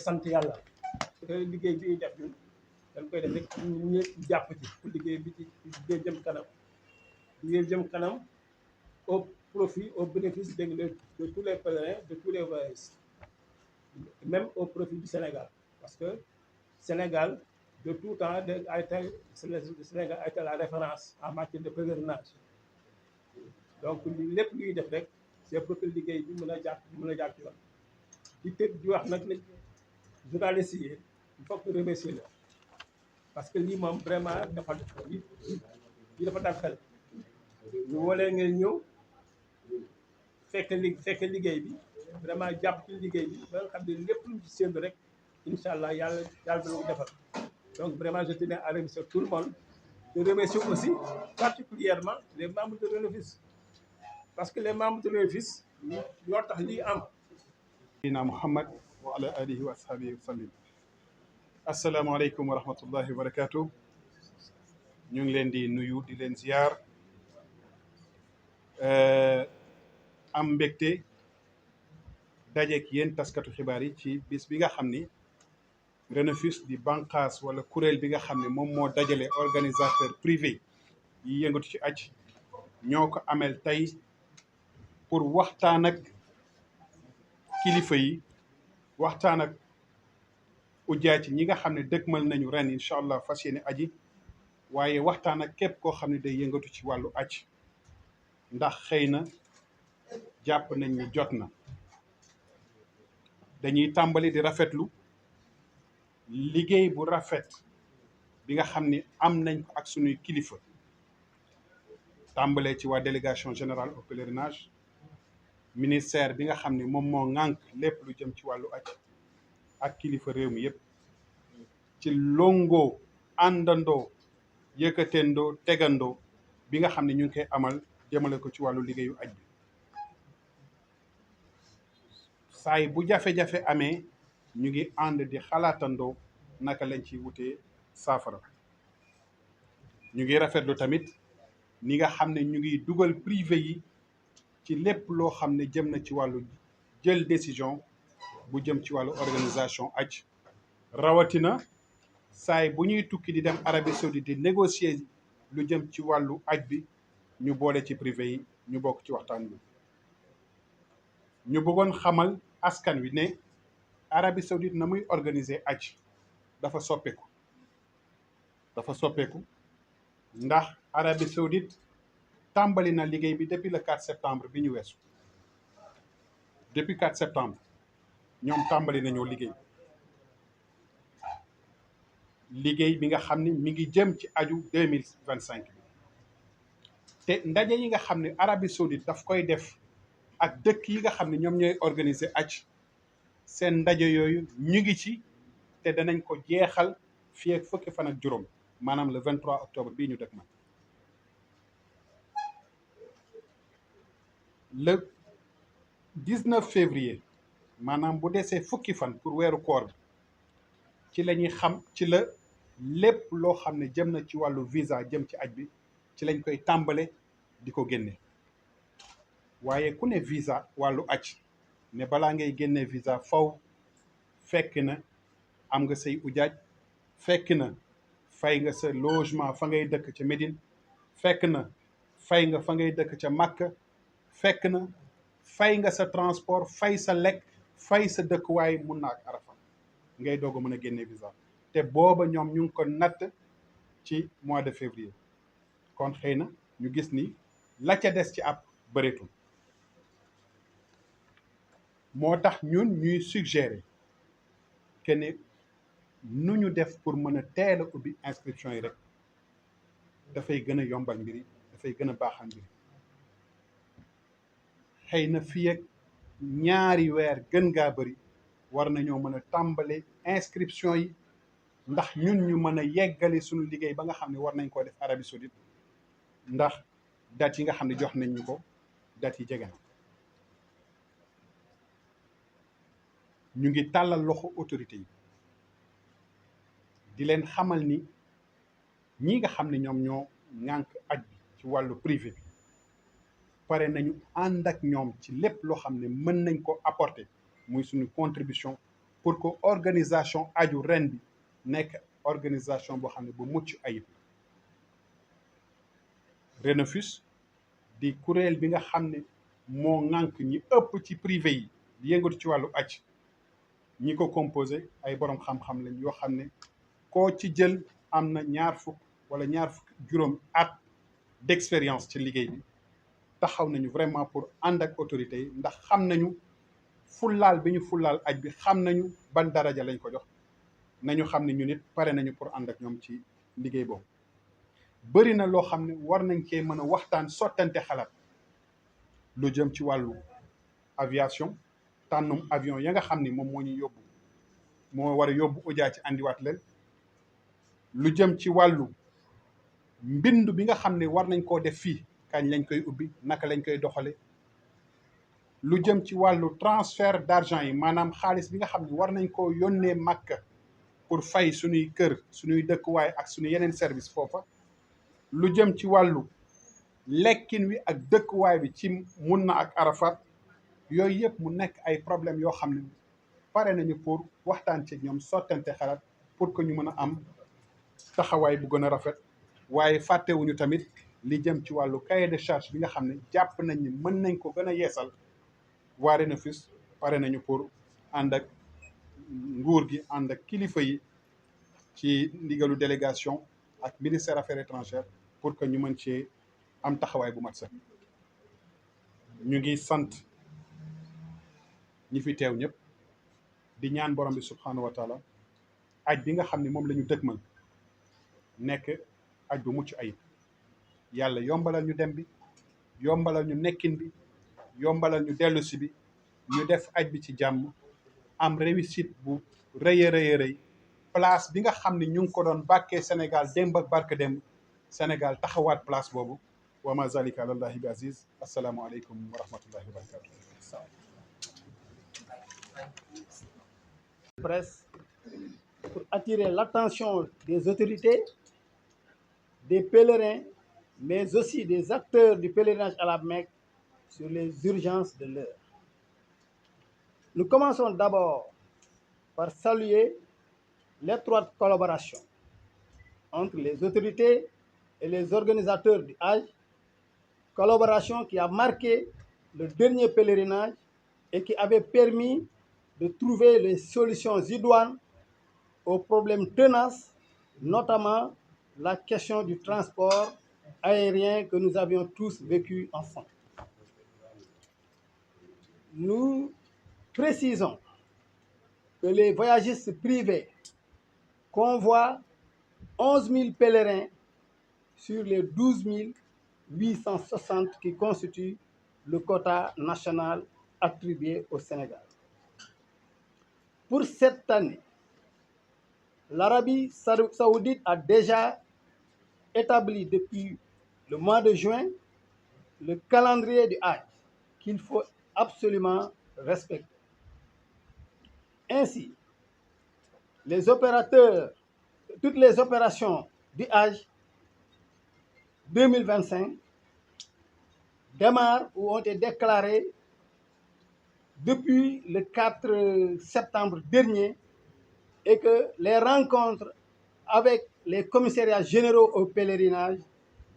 sant yàlla parce que liggéey bi ñuy def ñun dañ koy def rek ñun ñëpp jàpp ci pour liggéey bi ci liggéey jëm kanam liggéey jëm kanam au profit au bénéfice de tous les pèlerins de tous les voyageurs même au profit du Sénégal parce que Sénégal de tout temps a été le Sénégal a été la référence en matière de pèlerinage donc lépp luy def rek c'est pour que liggéey bi mën a jàpp yoon di wax nag ne journaliste yi il faut que remercier la parce que lii moom vraiment lii dafa dal xel ñu woolee ngeen ñëw fekk liggéey bi vraiment jàpp ci liggéey bi ba nga xam ne lépp luñ ci séntu rek incha allah yàlla dana ko defal donc vraiment je tenais à remercier tout le monde de remercier aussi particulièrement les membres de Renofis parce que les membres de Renofis ñoo tax lii am. Seydina Muhammad wa ala alihi wa ashabihi wa sallim. Asalaamaaleykum wa rahmatullahi wa barakaatu. ñu ngi leen di nuyu di leen ziar am mbégte dajeek yéen taskatu xibaar yi ci bis bi nga xam ni Renofis di bànqaas wala kuréel bi nga xam ne moom moo dajale organisateur privé yi yëngatu ci aj ñoo ko amel tey pour waxtaan ak kilifa yi waxtaan ak ujjaaj ñi nga xam ne dëgmal nañu ren incha allah fas yéene aji waaye waxtaan ak képp koo xam ne day yëngatu ci wàllu aj ndax xëy na jàpp nañ ni jot na dañuy tàmbali di rafetlu liggéey bu rafet bi nga xam ni am nañ ko ak sunuy kilifa tàmbalee ci waa délégation générale au pèlerinage ministère bi nga xam ne moom moo ŋànk lépp lu jëm ci wàllu aj ak kilifa réew mi yépp ci longoo àndandoo yëkkateendoo tegandoo bi nga xam ne ñu ngi koy amal jëmale ko ci wàllu liggéeyu aj bi saay bu jafe-jafe amee ñu ngi ànd di xalaatandoo naka lañ ci wutee saafara ñu ngi rafetlu tamit ni nga xam ne ñu ngi dugal privé yi ci lépp loo xam ne jëm na ci wàllu jël décision bu jëm ci wàllu organisation aj rawatina saay bu ñuy tukki di dem Arabie Saoudite di négocier lu jëm ci wàllu aj bi ñu boole ci privé yi ñu bokk ci waxtaan bi ñu bëggoon xamal askan wi ne Arabie Saoudite na muy organiser aj dafa soppeeku ndax Arabie Saoudite tàmbali na liggéey bi depuis le 4 septembre bi ñu weesu depuis 4 septembre ñoom tàmbali nañoo liggéey bi nga xam ni mi ngi jëm ci aju 2025 bi te ndaje yi nga xam ne Arabie Saoudite daf koy def ak dëkk yi nga xam ne ñoom ñooy organiser aj seen ndaje yooyu ñu ngi ci te danañ ko jeexal fii ak fukki fan ak juróom maanaam le 23 octobre bii ñu dëkk ma le 19 février maanaam bu desee fukki fan pour weeru koor bi ci la ñuy xam ci la lépp loo xam ne jëm na ci wàllu visa jëm ci aj bi ci lañ koy tàmbale di ko génne waaye ku ne visa wàllu aj ne balaa ngay génne visa faw fekk na am nga say ujaaj fekk na fay nga sa logement fa ngay dëkk ca Médine fekk na fay nga fa ngay dëkk ca Makka fekk na fay nga sa transport fay sa lekk fay sa dëkkuwaay mun na ak Arafa ngay doog a mën a génne visa te booba ñoom ñu ngi ko natt ci mois de février kon xëy na ñu gis ni la ca des ci ab bëreetul moo tax ñun ñuy suggérer que ne nu ñu def pour mën a teel a ubbi inscription yi rek dafay gën a yombal mbiri dafay gën a baaxal mbiri xëy na fii ak ñaari weer gën gaa bëri war nañoo mën a tàmbale inscription yi ndax ñun ñu mën a yeggali suñu liggéey ba nga xam ne war nañ koo def Arabie Saoudite ndax date yi nga xam ne jox nañ ñu ko date yi jege na ñu ngi tàllal loxo autorité yi di leen xamal ni ñi nga xam ne ñoom ñoo ŋànk aj bi ci wàllu privé bi pare nañu ànd ak ñoom ci lépp loo xam ne mën nañ ko apporter muy suñu contribution pour que organisation aju ren bi nekk organisation boo xam ne bu mucc ayib. Renofus di kuréel bi nga xam ne moo ŋànk ñi ëpp ci privé yi di yëngatu ci wàllu aj ñi ko composé ay borom xam-xam lañ yoo xam ne koo ci jël am na ñaar fukk wala ñaar fukk juróom at d'expérience ci liggéey bi. taxaw nañu vraiment pour ànd ak autorités yi ndax xam nañu fullaal bi ñu fullaal aj bi, xam nañu ban daraja lañ ko jox, nañu xam ne ñu nit pare nañu pour ànd ak ñoom ci liggéey boobu. bëri na loo xam ne war nañ cee mën a waxtaan sottante xalaat lu jëm ci wàllu aviation, tànnum avion ya nga xam ni moom moo ñu yóbbu moo war a yóbbu Odia ci andiwaat leen. lu jëm ci wàllu mbind bi nga xam ne war nañ koo def fii, kañ lañ koy ubbi, naka lañ koy doxale. lu jëm ci wàllu transfert d'argent yi, maanaam xaalis bi nga xam ne war nañ koo yónnee Makka pour fay suñuy kër, suñuy dëkkuwaay ak suñu yeneen service foofa. lu jëm ci wàllu lekkin wi ak dëkkuwaay bi ci Munna ak Arafat. yooyu yëpp mu nekk ay problème yoo xam ne pare nañu pour waxtaan ci ñoom sottante xalaat pour que ñu mën a am taxawaay bu gën a rafet. waaye fàttewuñu tamit li jëm ci wàllu cahier de charge bi nga xam ne jàpp nañ ni mën nañ ko gën a yeesal. waa Renofus pare nañu pour ànd ak nguur gi, ànd ak kilifa yi ci ndigalu délégation ak ministère affaires étrangères pour que ñu mën cee am taxawaay bu mat sax. ñu ngi sant ñi fi teew ñëpp di ñaan borom bi subhanahu wa taala aj bi nga xam ne moom la ñu dëgmal nekk aj bu mucc ayib. yàlla yombalal ñu dem bi, yombalal ñu nekkin bi, yombalal ñu dellusi bi, ñu def aj bi ci jàmm, am réussite bu rëy a rëy a rëy. place bi nga xam ne ñu ngi ko doon bàkkee Sénégal démb ak barke démb, Sénégal taxawaat place boobu. wa ma zalika alallahi bi aziz. assalaamu aleykum wa rahmatullahi wa barakatuh. Presse pour attirer l'attention des autorités, des pèlerins, mais aussi des acteurs du pèlerinage à la Mecque sur les urgences de l'heure. Nous commençons d'abord par saluer l'étroite collaboration entre les autorités et les organisateurs du Hajj, collaboration qui a marqué le dernier pèlerinage et qui avait permis de trouver les solutions idoines aux problèmes tenaces, notamment la question du transport aérien que nous avions tous vécu ensemble. Nous précisons que les voyagistes privés convoient 11 000 pèlerins sur les 12 860 qui constituent le quota national attribué au Sénégal. Pour cette année, l'Arabie saoudite a déjà établi depuis le mois de juin le calendrier du Hajj qu'il faut absolument respecter. Ainsi, toutes les opérations du Hajj 2025 démarrent ou ont été déclarées depuis le 4 septembre dernier et que les rencontres avec les commissariats généraux au pèlerinage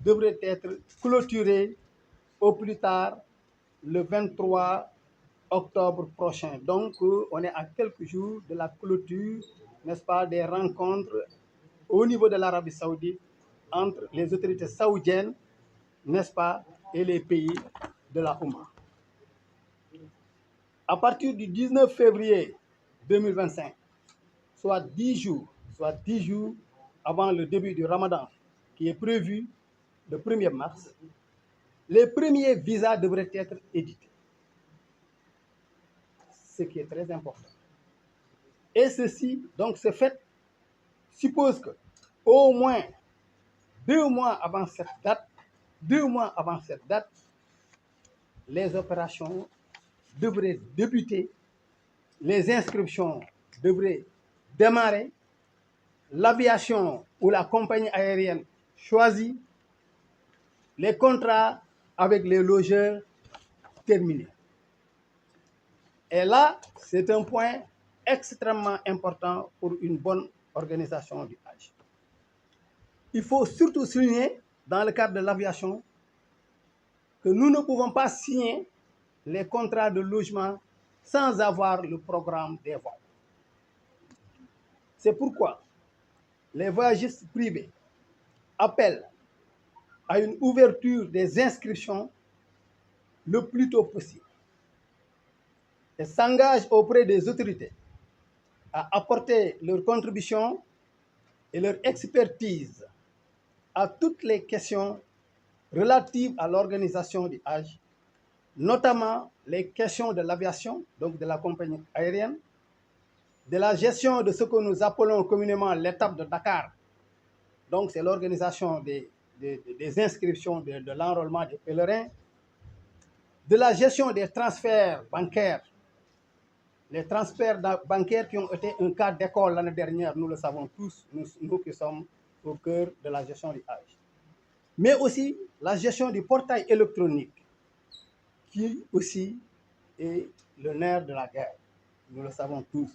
devraient être clôturées au plus tard le 23 octobre prochain. Donc, on est à quelques jours de la clôture, n'est-ce pas, des rencontres au niveau de l'Arabie saoudite entre les autorités saoudiennes, n'est-ce pas, et les pays de la Oumma. À partir du 19 février 2025, soit 10 jours avant le début du Ramadan, qui est prévu le 1er mars, les premiers visas devraient être édités, ce qui est très important. Et ceci, donc ce fait, suppose que au moins 2 mois avant cette date, les opérations devraient débuter, les inscriptions devraient démarrer, l'aviation ou la compagnie aérienne choisie, les contrats avec les logeurs terminés. Et là, c'est un point extrêmement important pour une bonne organisation du Hajj. Il faut surtout souligner, dans le cadre de l'aviation, que nous ne pouvons pas signer les contrats de logement sans avoir le programme des vols. C'est pourquoi les voyagistes privés appellent à une ouverture des inscriptions le plus tôt possible et s'engagent auprès des autorités à apporter leur contribution et leur expertise à toutes les questions relatives à l'organisation du Hajj, notamment les questions de l'aviation, donc de la compagnie aérienne, de la gestion de ce que nous appelons communément l'étape de Dakar, donc c'est l'organisation des inscriptions, de l'enrôlement des pèlerins, de la gestion des transferts bancaires. Les transferts bancaires qui ont été un cas d'école l'année dernière, nous le savons tous, nous qui sommes au cœur de la gestion du Hajj. Mais aussi la gestion du portail électronique, qui aussi est le nerf de la guerre, nous le savons tous.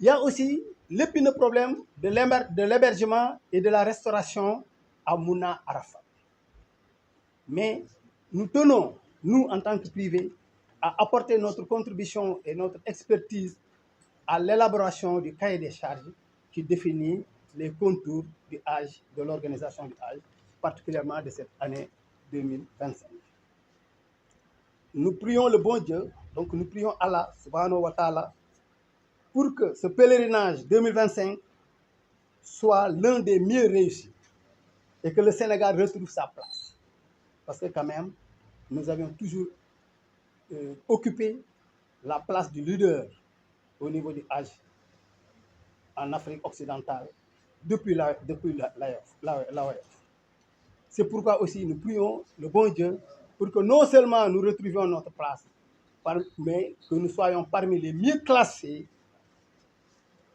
Il y a aussi l'épineux problème de l'hébergement et de la restauration à Mouna Arafat. Mais nous tenons, nous en tant que privés, à apporter notre contribution et notre expertise à l'élaboration du cahier des charges qui définit les contours du Hajj, de l'organisation du Hajj, particulièrement de cette année 2025. Nous prions le bon Dieu, donc nous prions Allah, subhanahu wa ta'ala, pour que ce pèlerinage 2025 soit l'un des mieux réussis et que le Sénégal retrouve sa place. Parce que quand même, nous avions toujours occupé la place du leader au niveau du Hajj en Afrique occidentale depuis l'AOF. C'est pourquoi aussi nous prions le bon Dieu pour que non seulement nous retrouvions notre place, mais que nous soyons parmi les mieux classés,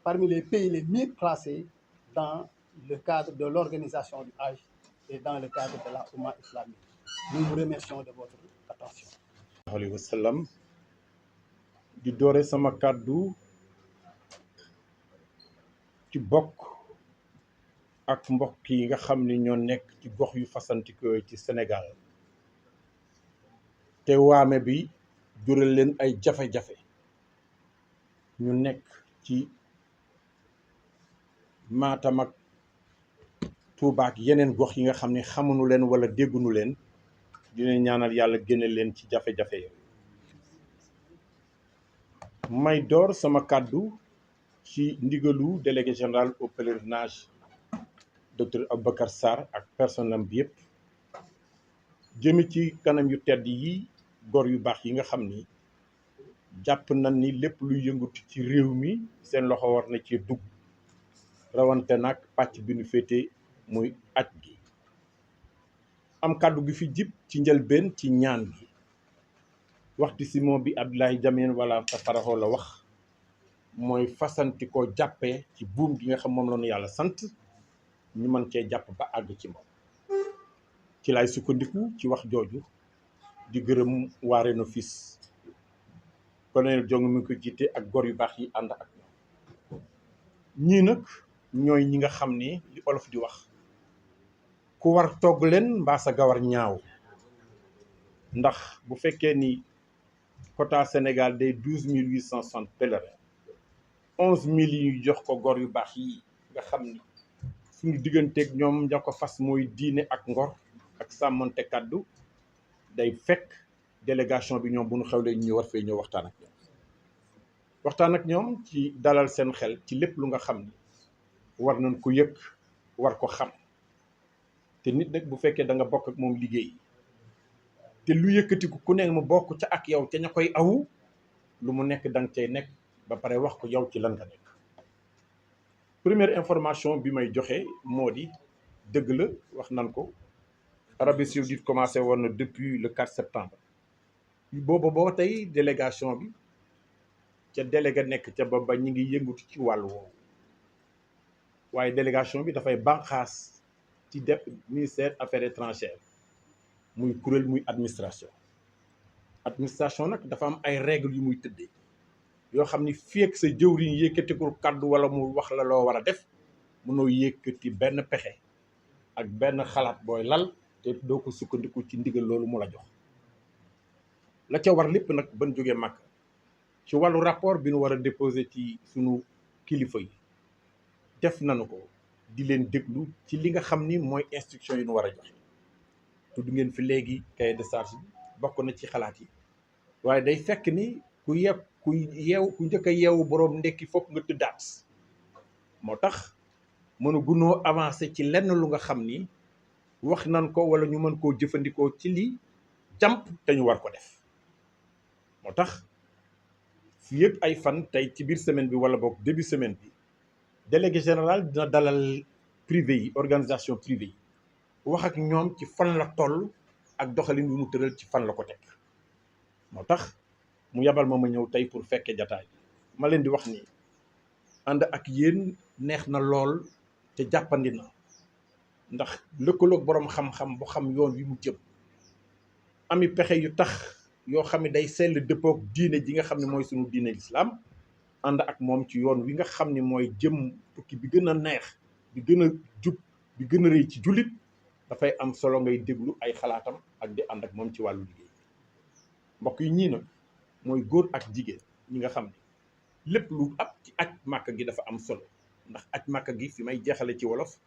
parmi les pays les mieux classés dans le cadre de l'organisation du Hajj et dans le cadre de la Oumma islamique. Nous vous remercions de votre attention. alayhi wa sallam di doore sama kàddu ci bokk ak mbokk yi nga xam ni ñoo nekk ci gox yu fasantikoo ci Sénégal te waame bi jural leen ay jafe-jafe ñu nekk ci Matam ak Touba ak yeneen gox yi nga xam ne xamuñu leen wala dégguñu leen dina ñaanal yàlla génne leen ci jafe-jafe yi may door sama kàddu ci ndigalu délégué général au pèlerinage docteur Aboubacar Sarr ak personnel bi yëpp jëmi ci kanam yu tedd yi gor yu baax yi nga xam ni jàpp nañ ni lépp luy yëngatu ci réew mi seen loxo war na ci dugg rawante nag pàcc bi nu féete muy aj gi am kàddu gi fi jib ci njëlbeen ci ñaan gi waxtu si moom bi Abdoulaye Jameen wala tafaraxoo la wax mooy fasanti ko jàppee ci buum gi nga xam moom la nu yàlla sant ñu mën cee jàpp ba àgg ci moom ci lay sukkandiku ci wax jooju di gërëm waa Renofis colonel Jong mi ngi ko jiite ak gor yu baax yi ànd ak ñoom ñii nag ñooy ñi nga xam ne li olof di wax ku war togg leen mbaa sa gawar ñaaw ndax bu fekkee ni quota Sénégal day 12 860 pèlerins 11 000 yi jox ko gor yu baax yi nga xam ni suñu digganteeg ñoom ña ko fas mooy diine ak ngor ak sàmmante kàddu day fekk délégation bi ñoom bu ñu xewlee ñu war fee ñëw waxtaan ak ñoom ci dalal seen xel ci lépp lu nga xam ni war nañ ko yëg war ko xam te nit nag bu fekkee da nga bokk ak moom liggéey te lu yëkkatiku ku nekk mu bokk ca ak yow ca ña koy awu lu mu nekk danga cay nekk ba pare wax ko yow ci lan nga nekk. Première information bi may joxe moo di dëgg la wax nan ko Arabie Saoudite commencé woon na depuis le 4 septembre booba boo tey délégation bi ca délégué nekk ca ba ñi ngi yëngatu ci wàllu woowu waaye délégation bi dafay banqaas ci ministère affaires étrangères muy kuréel muy administration nag dafa am ay règles yu muy tëddee yoo xam ni fii ak sa jëwriñ yëkkatikul kàddu wala mu wax la loo war a def mënoo yëkkati benn pexe ak benn xalaat booy lal te doo ko sukkandiku ci ndigal loolu mu la jox la ca war lépp nag ban jógee màkk ci wàllu rapport bi nu war a déposer ci sunu kilifa yi def nanu ko di leen déglu ci li nga xam ni mooy instruction yi nu war a joxe tudd ngeen fi léegi cahier de charge bokk na ci xalaat yi waaye day fekk ni ku njëkk a yeewu boroom ndekki fokk nga tëddaat moo tax mënu gunoo avancé ci lenn lu nga xam ni wax nan ko wala ñu mën koo jëfandikoo ci li jàmp te ñu war ko def moo tax fii yëpp ay fan tey ci biir semaine bi wala boog début semaine bi délégué général dina dalal privé yi organisation privée yi wax ak ñoom ci fan la toll ak doxalin bi mu tëral ci fan la ko teg moo tax mu yabal ma ñëw tey pour fekke jataay ma leen di wax ni ànd ak yéen neex na lool te jàppandi na ndax lëkkaloog boroom xam-xam bu xam yoon wi mu jëm ami pexe yu tax yoo xam ne day sell dëppook diine ji nga xam ne mooy sunu diine lislaam ànd ak moom ci yoon wi nga xam ne mooy jëm tukki bi gën a neex bi gën a jub bi gën a rëy ci jullit dafay am solo ngay déglu ay xalaatam ak di ànd ak moom ci wàllu liggéey mbokk yi ñii nag mooy góor ak jigéen ñi nga xam ne lépp lu ab ci aj màkk gi dafa am solo ndax aj màkk gi fi may jeexale ci wolof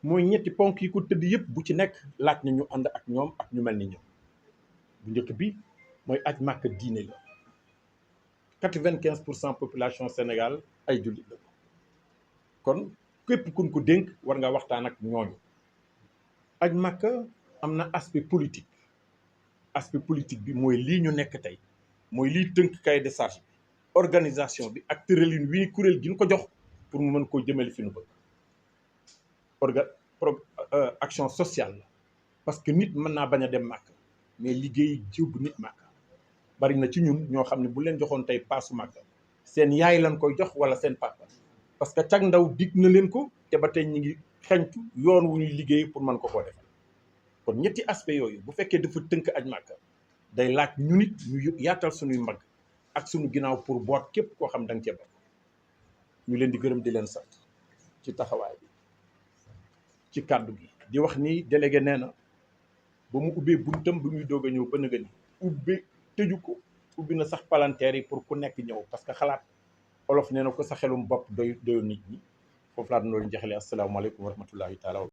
mooy ñetti ponk yi ko tëdd yëpp bu ci nekk laaj na ñu ànd ak ñoom ak ñu mel ni ñoom bu njëkk bi mooy aj màkk diine la 95% population Sénégal ay jullit la kon képp kun ko dénk war nga waxtaan ak ñooñu aj màkk am na aspect politique bi mooy lii ñu nekk tey mooy liy tënk cahier de charge bi organisation bi ak tëralin wi kuréel gi ñu ko jox pour mu mën koo jëmale fi nu bëgg action sociale la parce que nit mën naa bañ a dem màkk mais liggéey jiw nit màkk bari na ci ñun ñoo xam ne bu leen joxoon tey paasu màkk seen yaay lañ koy jox wala seen papa parce que cag ndaw dig na leen ko te ba tey ñu ngi xeñtu yoon wu ñuy liggéey pour mën ko koo defal kon ñetti aspect yooyu bu fekkee dafa tënk aj màkk day laaj ñu nit ñu yaatal suñuy mbagg ak suñu ginnaaw pour boot képp koo xam da nga cee bokk ñu leen di gërëm di leen sant ci taxawaay bi ci kàddu gi di wax ni délégué nee na ba mu ubbee buntam bi muy doog a ñëw ba nëga ni ubbi tëju ko ubbi na sax palanteer yi pour ku nekk ñëw parce que xalaat olof nee na ko sa xelum bopp doyu nit ñi foofu laa doon leen jaxale asalaamaaleykum wa rahmatullahi taala